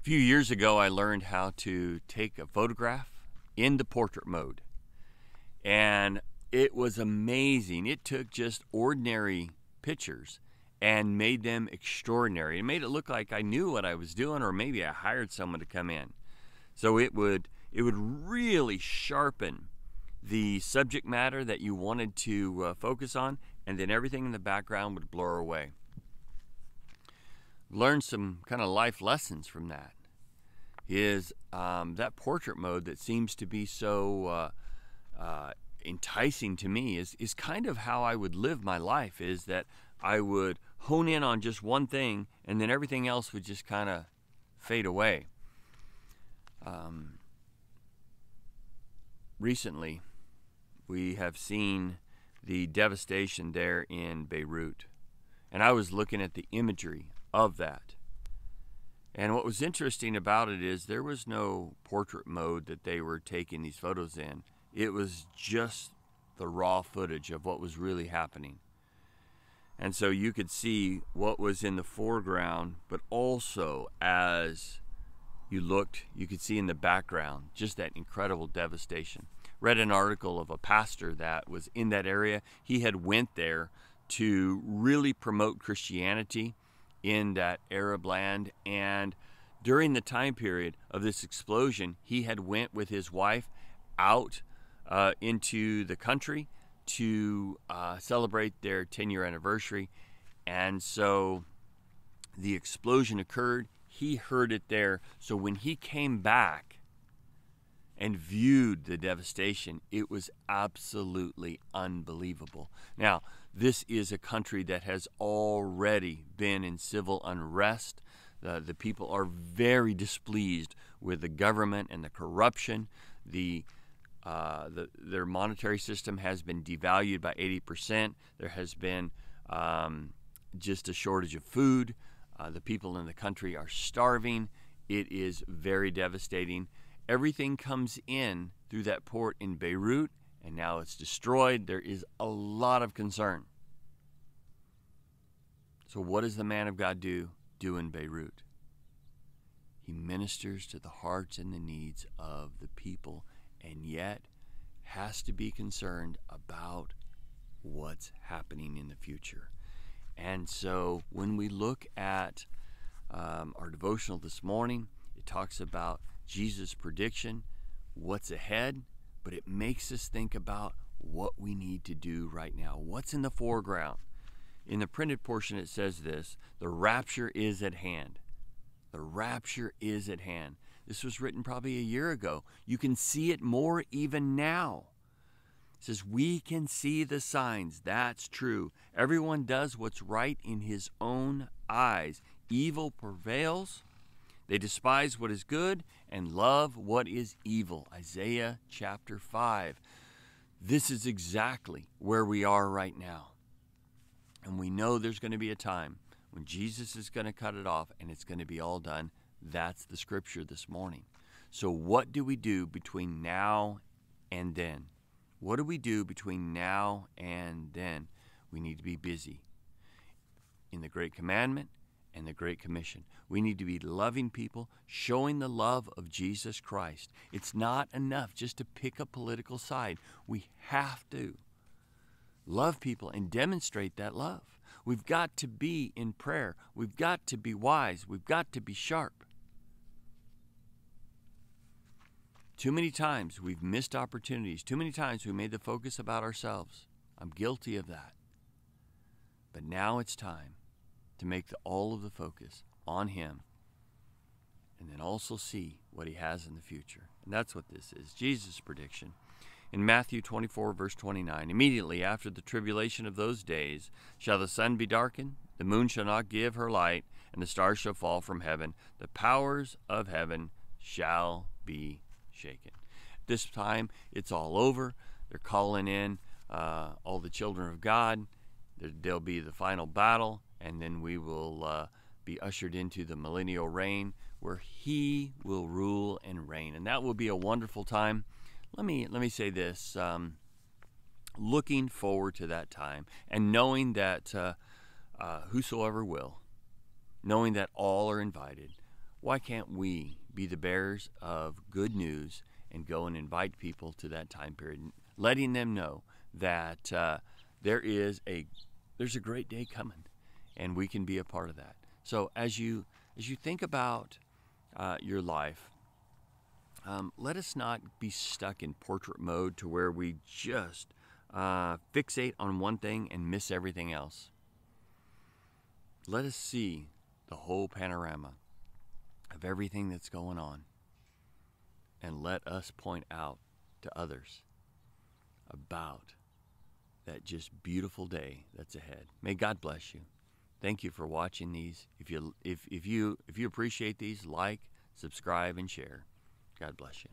A few years ago, I learned how to take a photograph in the portrait mode, and it was amazing. It took just ordinary pictures and made them extraordinary. It made it look like I knew what I was doing, or maybe I hired someone to come in. So it would really sharpen the subject matter that you wanted to focus on, and then everything in the background would blur away. Learned some kind of life lessons from that. Is that portrait mode that seems to be so enticing to me is kind of how I would live my life, is that I would hone in on just one thing and then everything else would just kind of fade away. Recently, we have seen the devastation there in Beirut, and I was looking at the imagery of that. And what was interesting about it is there was no portrait mode that they were taking these photos in. It was just the raw footage of what was really happening. And so you could see what was in the foreground, but also as you looked, you could see in the background just that incredible devastation. Read an article of a pastor that was in that area. He had went there to really promote Christianity in that Arab land, and during the time period of this explosion, he had went with his wife out into the country to celebrate their 10-year anniversary. And so the explosion occurred. He heard it there. So when he came back and viewed the devastation, it was absolutely unbelievable. Now, this is a country that has already been in civil unrest. The people are very displeased with the government and the corruption. Their monetary system has been devalued by 80%. There has been just a shortage of food. The people in the country are starving. It is very devastating. Everything comes in through that port in Beirut, and now it's destroyed. There is a lot of concern. So what does the man of God do in Beirut? He ministers to the hearts and the needs of the people, and yet has to be concerned about what's happening in the future. And so when we look at our devotional this morning, it talks about Jesus' prediction, what's ahead, but it makes us think about what we need to do right now. What's in the foreground? In the printed portion, it says this: the rapture is at hand. The rapture is at hand. This was written probably a year ago. You can see it more even now. It says, we can see the signs. That's true. Everyone does what's right in his own eyes. Evil prevails. They despise what is good and love what is evil. Isaiah chapter 5. This is exactly where we are right now. And we know there's going to be a time when Jesus is going to cut it off and it's going to be all done. That's the scripture this morning. So what do we do between now and then? What do we do between now and then? We need to be busy in the Great Commandment and the Great Commission. We need to be loving people, showing the love of Jesus Christ. It's not enough just to pick a political side. We have to love people and demonstrate that love. We've got to be in prayer. We've got to be wise. We've got to be sharp. Too many times we've missed opportunities. Too many times we made the focus about ourselves. I'm guilty of that. But now it's time to make all of the focus on Him, and then also see what He has in the future. And that's what this is, Jesus' prediction. In Matthew 24, verse 29, immediately after the tribulation of those days shall the sun be darkened, the moon shall not give her light, and the stars shall fall from heaven. The powers of heaven shall be shaken. This time, it's all over. They're calling in all the children of God. There'll be the final battle, and then we will be ushered into the millennial reign, where He will rule and reign. And that will be a wonderful time. Let me say this, looking forward to that time and knowing that whosoever will, knowing that all are invited, why can't we be the bearers of good news and go and invite people to that time period, letting them know that there's a great day coming, and we can be a part of that. So as you think about your life, let us not be stuck in portrait mode to where we just fixate on one thing and miss everything else. Let us see the whole panorama of everything that's going on, and let us point out to others about that just beautiful day that's ahead. May God bless you. Thank you for watching these. If you appreciate these, like, subscribe, and share. God bless you.